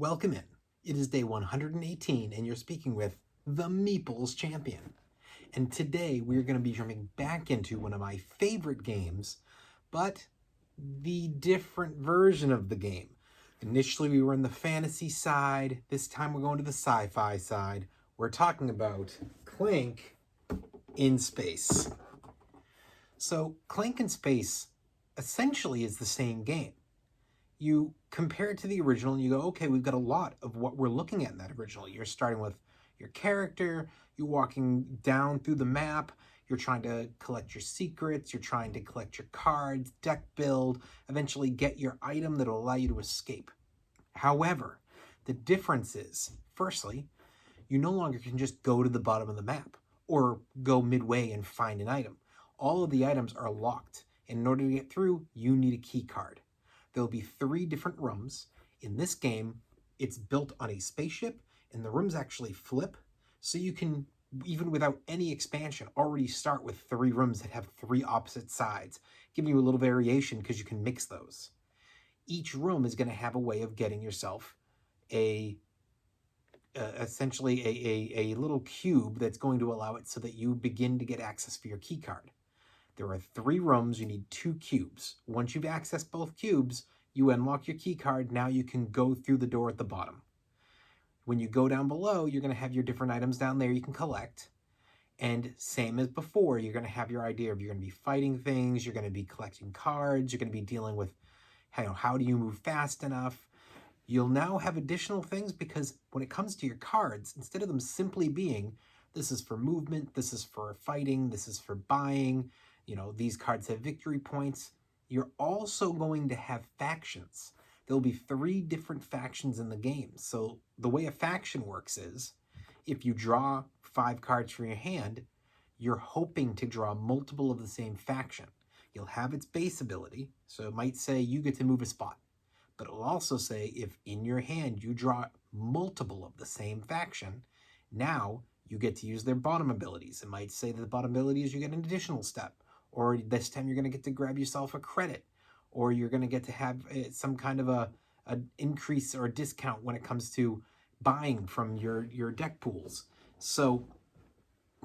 Welcome in. It is day 118 and you're speaking with the Meeples Champion. And today we're going to be jumping back into one of my favorite games, but the different version of the game. Initially we were in the fantasy side. This time we're going to the sci-fi side. We're talking about Clank in Space. So Clank in Space essentially is the same game. You compare it to the original and you go, okay, we've got a lot of what we're looking at in that original. You're starting with your character, you're walking down through the map, you're trying to collect your secrets, you're trying to collect your cards, deck build, eventually get your item that'll allow you to escape. However, the difference is, firstly, you no longer can just go to the bottom of the map or go midway and find an item. All of the items are locked, and in order to get through, you need a key card. There'll be 3 different rooms. In this game, it's built on a spaceship, and the rooms actually flip, so you can, even without any expansion, already start with 3 rooms that have 3 opposite sides, giving you a little variation because you can mix those. Each room is going to have a way of getting yourself essentially a little cube that's going to allow it so that you begin to get access for your key card. There are 3 rooms, you need 2 cubes. Once you've accessed both cubes, you unlock your key card. Now you can go through the door at the bottom. When you go down below, you're going to have your different items down there you can collect. And same as before, you're going to have your idea of you're going to be fighting things, you're going to be collecting cards, you're going to be dealing with how do you move fast enough. You'll now have additional things because when it comes to your cards, instead of them simply being, this is for movement, this is for fighting, this is for buying, these cards have victory points. You're also going to have factions. There'll be 3 different factions in the game. So the way a faction works is, if you draw 5 cards from your hand, you're hoping to draw multiple of the same faction. You'll have its base ability, so it might say you get to move a spot. But it'll also say if in your hand you draw multiple of the same faction, now you get to use their bottom abilities. It might say that the bottom ability is you get an additional step. Or this time you're going to get to grab yourself a credit, or you're going to get to have some kind of an increase or a discount when it comes to buying from your deck pools. So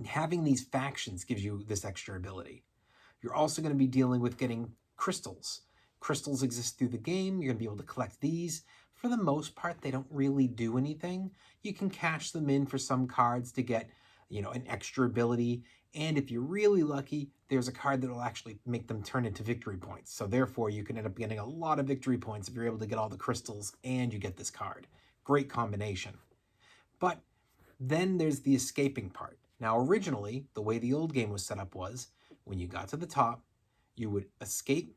having these factions gives you this extra ability. You're also going to be dealing with getting crystals. Crystals exist through the game. You're going to be able to collect these. For the most part, they don't really do anything. You can cash them in for some cards to get, an extra ability. And if you're really lucky, there's a card that will actually make them turn into victory points. So therefore, you can end up getting a lot of victory points if you're able to get all the crystals and you get this card. Great combination. But then there's the escaping part. Now, originally, the way the old game was set up was, when you got to the top, you would escape,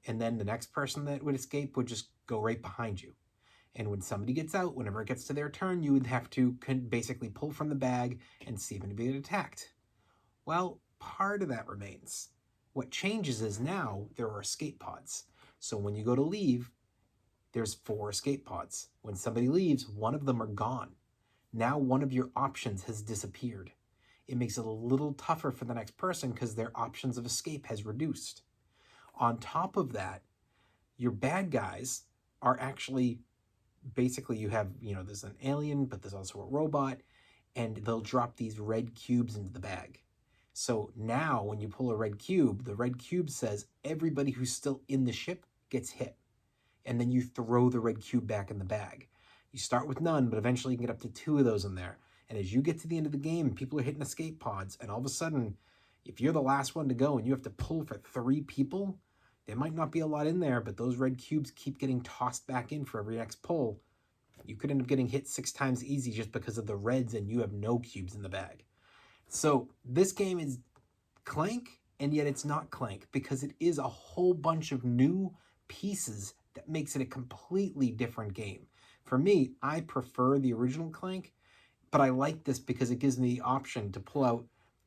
and then the next person that would escape would just go right behind you. And when somebody gets out, whenever it gets to their turn, you would have to basically pull from the bag and see if anybody get attacked. Well, part of that remains. What changes is now there are escape pods. So when you go to leave, there's 4 escape pods. When somebody leaves, one of them are gone. Now one of your options has disappeared. It makes it a little tougher for the next person because their options of escape has reduced. On top of that, your bad guys are actually, basically you have, there's an alien, but there's also a robot, and they'll drop these red cubes into the bag. So now when you pull a red cube, the red cube says everybody who's still in the ship gets hit. And then you throw the red cube back in the bag. You start with none, but eventually you can get up to 2 of those in there. And as you get to the end of the game, people are hitting escape pods, and all of a sudden, if you're the last one to go and you have to pull for 3 people, there might not be a lot in there, but those red cubes keep getting tossed back in for every next pull. You could end up getting hit 6 times easy just because of the reds and you have no cubes in the bag. So this game is Clank, and yet it's not Clank because it is a whole bunch of new pieces that makes it a completely different game. For me, I prefer the original Clank, but I like this because it gives me the option to pull out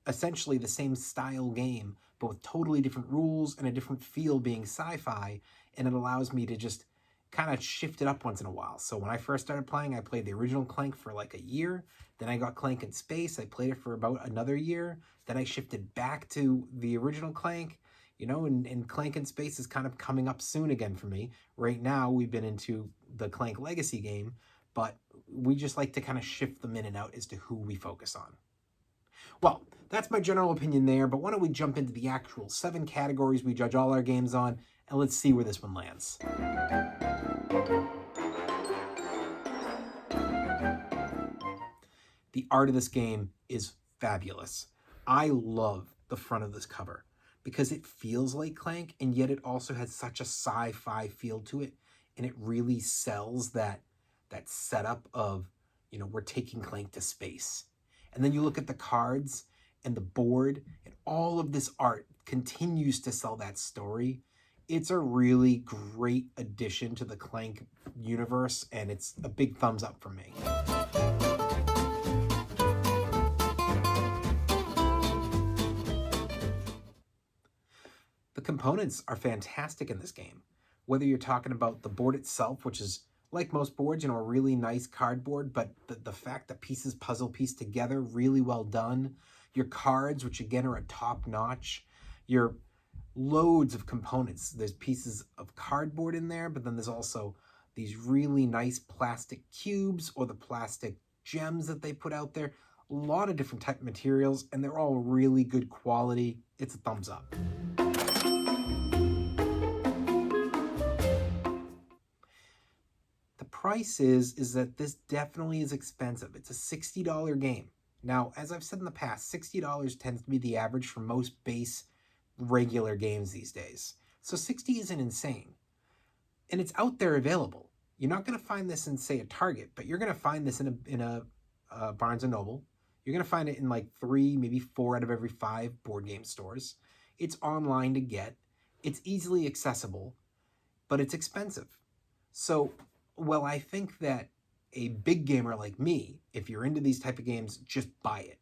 essentially the same style game, but with totally different rules and a different feel being sci-fi, and it allows me to just kind of shift it up once in a while. So when I first started playing, I played the original Clank for like a year. Then I got Clank in Space. I played it for about another year. Then I shifted back to the original Clank, and Clank in Space is kind of coming up soon again for me. Right now, we've been into the Clank Legacy game, but we just like to kind of shift them in and out as to who we focus on. Well, that's my general opinion there, but why don't we jump into the actual 7 categories we judge all our games on, and let's see where this one lands. The art of this game is fabulous. I love the front of this cover because it feels like Clank, and yet it also has such a sci-fi feel to it, and it really sells that setup of, you know, we're taking Clank to space. And then you look at the cards and the board, and all of this art continues to sell that story. It's a really great addition to the Clank universe, and it's a big thumbs up for me. The components are fantastic in this game. Whether you're talking about the board itself, which is, like most boards, you know, a really nice cardboard, but the fact that pieces puzzle piece together, really well done. Your cards, which again are a top notch. Your loads of components. There's pieces of cardboard in there, but then there's also these really nice plastic cubes or the plastic gems that they put out there. A lot of different type of materials, and they're all really good quality. It's a thumbs up. The price is that this definitely is expensive. It's a $60 game. Now, as I've said in the past, $60 tends to be the average for most base regular games these days. So 60 isn't insane. And it's out there available. You're not going to find this in, say, a Target, but you're going to find this in a Barnes & Noble. You're going to find it in like 3, maybe 4 out of every 5 board game stores. It's online to get. It's easily accessible, but it's expensive. So, well, I think that a big gamer like me, if you're into these type of games, just buy it.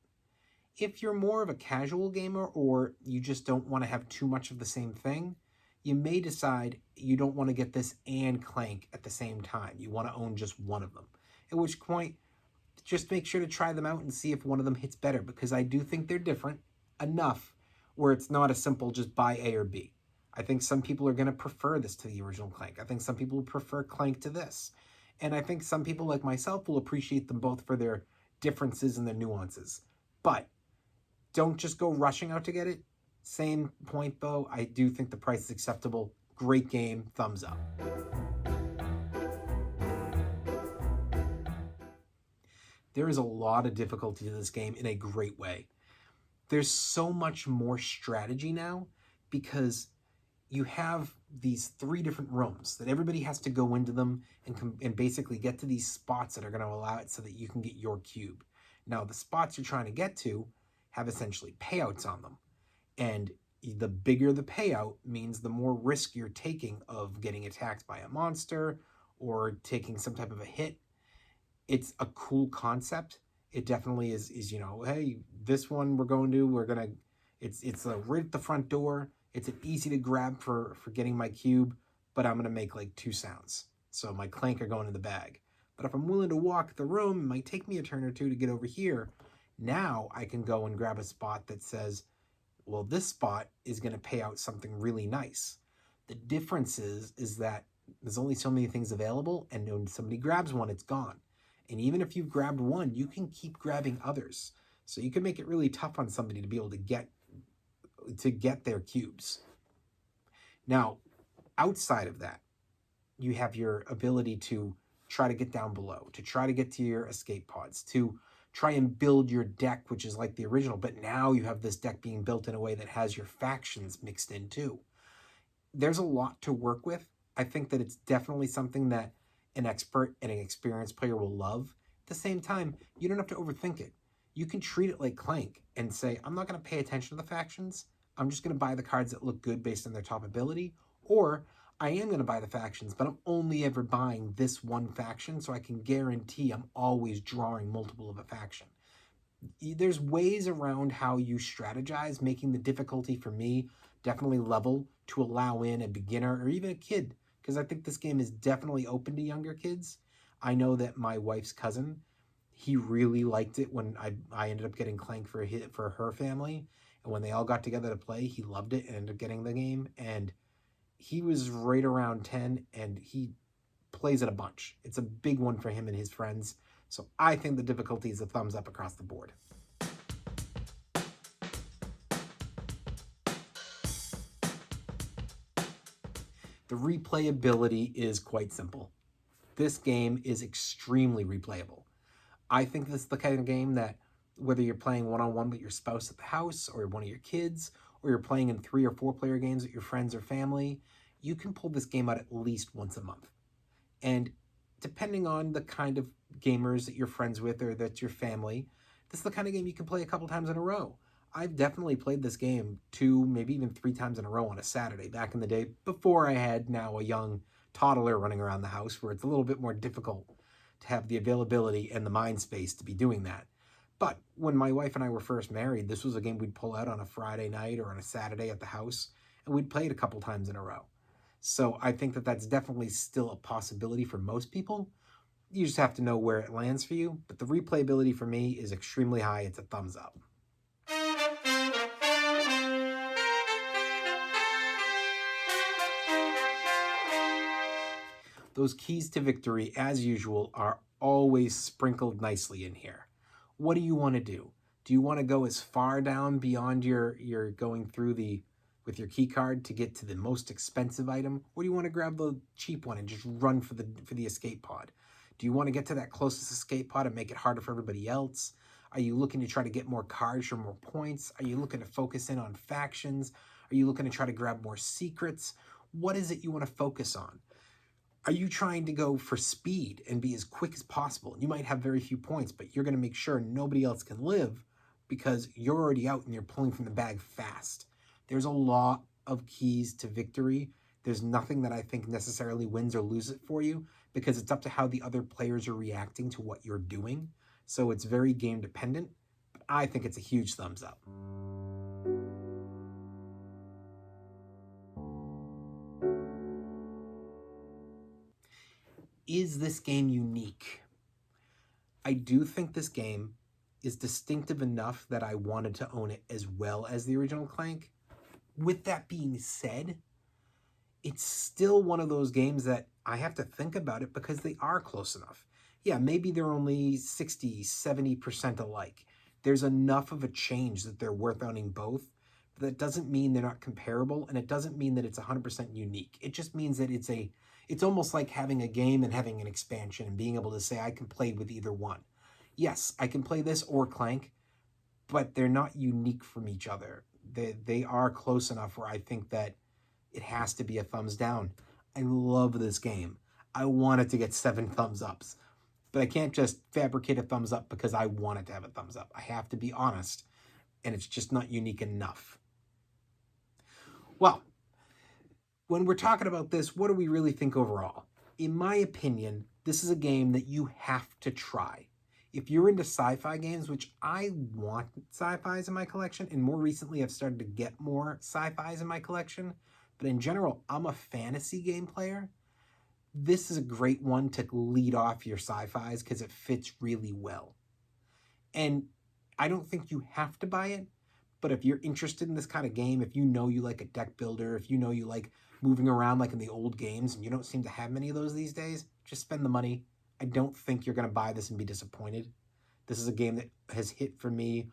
If you're more of a casual gamer or you just don't want to have too much of the same thing, you may decide you don't want to get this and Clank at the same time. You want to own just one of them. At which point, just make sure to try them out and see if one of them hits better, because I do think they're different enough where it's not a simple just buy A or B. I think some people are going to prefer this to the original Clank. I think some people will prefer Clank to this. And I think some people like myself will appreciate them both for their differences and their nuances. But don't just go rushing out to get it. Same point though, I do think the price is acceptable. Great game, thumbs up. There is a lot of difficulty to this game in a great way. There's so much more strategy now because you have these 3 different rooms that everybody has to go into them and basically get to these spots that are going to allow it so that you can get your cube. Now, the spots you're trying to get to have essentially payouts on them. And the bigger the payout means the more risk you're taking of getting attacked by a monster or taking some type of a hit. It's a cool concept. It definitely is, you know, hey, this one it's right at the front door. It's an easy to grab for getting my cube, but I'm going to make like 2 sounds. So my Clank are going in the bag. But if I'm willing to walk the room, it might take me a turn or 2 to get over here. Now I can go and grab a spot that says, well, this spot is going to pay out something really nice. The difference is that there's only so many things available, and when somebody grabs one, it's gone. And even if you've grabbed one, you can keep grabbing others. So you can make it really tough on somebody to be able to get their cubes. Now, outside of that, you have your ability to try to get down below, to try to get to your escape pods, to try and build your deck, which is like the original, but now you have this deck being built in a way that has your factions mixed in too. There's a lot to work with. I think that it's definitely something that an expert and an experienced player will love. At the same time, you don't have to overthink it. You can treat it like Clank and say, I'm not going to pay attention to the factions. I'm just going to buy the cards that look good based on their top ability. Or I am going to buy the factions, but I'm only ever buying this one faction, so I can guarantee I'm always drawing multiple of a faction. There's ways around how you strategize, making the difficulty for me definitely level to allow in a beginner or even a kid, because I think this game is definitely open to younger kids. I know that my wife's cousin, he really liked it when I ended up getting Clank for her family. And when they all got together to play, he loved it and ended up getting the game. And he was right around 10, and he plays it a bunch. It's a big one for him and his friends. So I think the difficulty is a thumbs up across the board. The replayability is quite simple. This game is extremely replayable. I think this is the kind of game that whether you're playing one-on-one with your spouse at the house or one of your kids, or you're playing in 3 or 4 player games with your friends or family, you can pull this game out at least once a month. And depending on the kind of gamers that you're friends with or that's your family, this is the kind of game you can play a couple times in a row. I've definitely played this game 2, maybe even 3 times in a row on a Saturday back in the day before I had now a young toddler running around the house where it's a little bit more difficult to have the availability and the mind space to be doing that. But when my wife and I were first married, this was a game we'd pull out on a Friday night or on a Saturday at the house, and we'd play it a couple times in a row. So I think that that's definitely still a possibility for most people. You just have to know where it lands for you. But the replayability for me is extremely high. It's a thumbs up. Those keys to victory, as usual, are always sprinkled nicely in here. What do you want to do? Do you want to go as far down beyond your going through with your key card to get to the most expensive item? Or do you want to grab the cheap one and just run for the escape pod? Do you want to get to that closest escape pod and make it harder for everybody else? Are you looking to try to get more cards or more points? Are you looking to focus in on factions? Are you looking to try to grab more secrets? What is it you want to focus on? Are you trying to go for speed and be as quick as possible? You might have very few points, but you're going to make sure nobody else can live because you're already out and you're pulling from the bag fast. There's a lot of keys to victory. There's nothing that I think necessarily wins or loses it for you because it's up to how the other players are reacting to what you're doing. So it's very game dependent, but I think it's a huge thumbs up. Is this game unique? I do think this game is distinctive enough that I wanted to own it as well as the original Clank. With that being said, it's still one of those games that I have to think about it because they are close enough. Yeah, maybe they're only 60, 70% alike. There's enough of a change that they're worth owning both. But that doesn't mean they're not comparable, and it doesn't mean that it's 100% unique. It just means that it's almost like having a game and having an expansion and being able to say, I can play with either one. Yes, I can play this or Clank, but they're not unique from each other. They are close enough where I think that it has to be a thumbs down. I love this game. I want it to get 7 thumbs ups, but I can't just fabricate a thumbs up because I want it to have a thumbs up. I have to be honest, and it's just not unique enough. Well, when we're talking about this, what do we really think overall? In my opinion, this is a game that you have to try. If you're into sci-fi games, which I want sci-fis in my collection, and more recently I've started to get more sci-fis in my collection, but in general, I'm a fantasy game player. This is a great one to lead off your sci-fis because it fits really well. And I don't think you have to buy it, but if you're interested in this kind of game, if you know you like a deck builder, if you know you like moving around like in the old games, and you don't seem to have many of those these days, just spend the money. I don't think you're going to buy this and be disappointed. This is a game that has hit for me,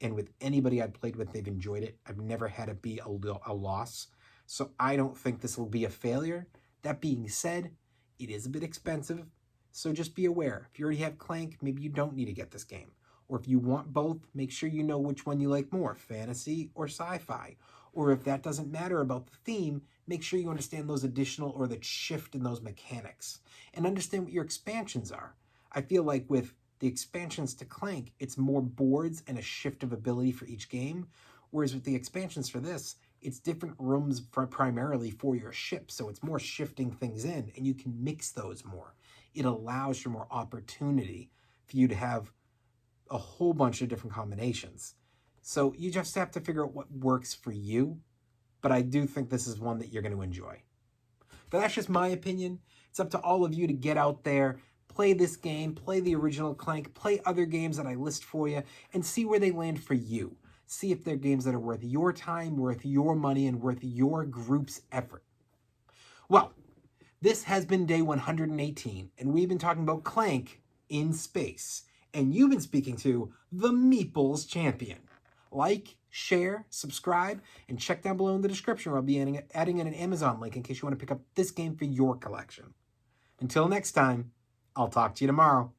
and with anybody I've played with, they've enjoyed it. I've never had it be a loss. So I don't think this will be a failure. That being said, it is a bit expensive, so just be aware. If you already have Clank, maybe you don't need to get this game. Or if you want both, make sure you know which one you like more, fantasy or sci-fi. Or if that doesn't matter about the theme, make sure you understand those additional or the shift in those mechanics. And understand what your expansions are. I feel like with the expansions to Clank, it's more boards and a shift of ability for each game. Whereas with the expansions for this, it's different rooms primarily for your ship. So it's more shifting things in, and you can mix those more. It allows for more opportunity for you to have a whole bunch of different combinations. So you just have to figure out what works for you. But I do think this is one that you're going to enjoy. But that's just my opinion. It's up to all of you to get out there, play this game, play the original Clank, play other games that I list for you, and see where they land for you. See if they're games that are worth your time, worth your money, and worth your group's effort. Well, This has been day 118, and we've been talking about Clank in space. And you've been speaking to the Meeples Champion. Like, share, subscribe, and check down below in the description where I'll be adding in an Amazon link in case you want to pick up this game for your collection. Until next time, I'll talk to you tomorrow.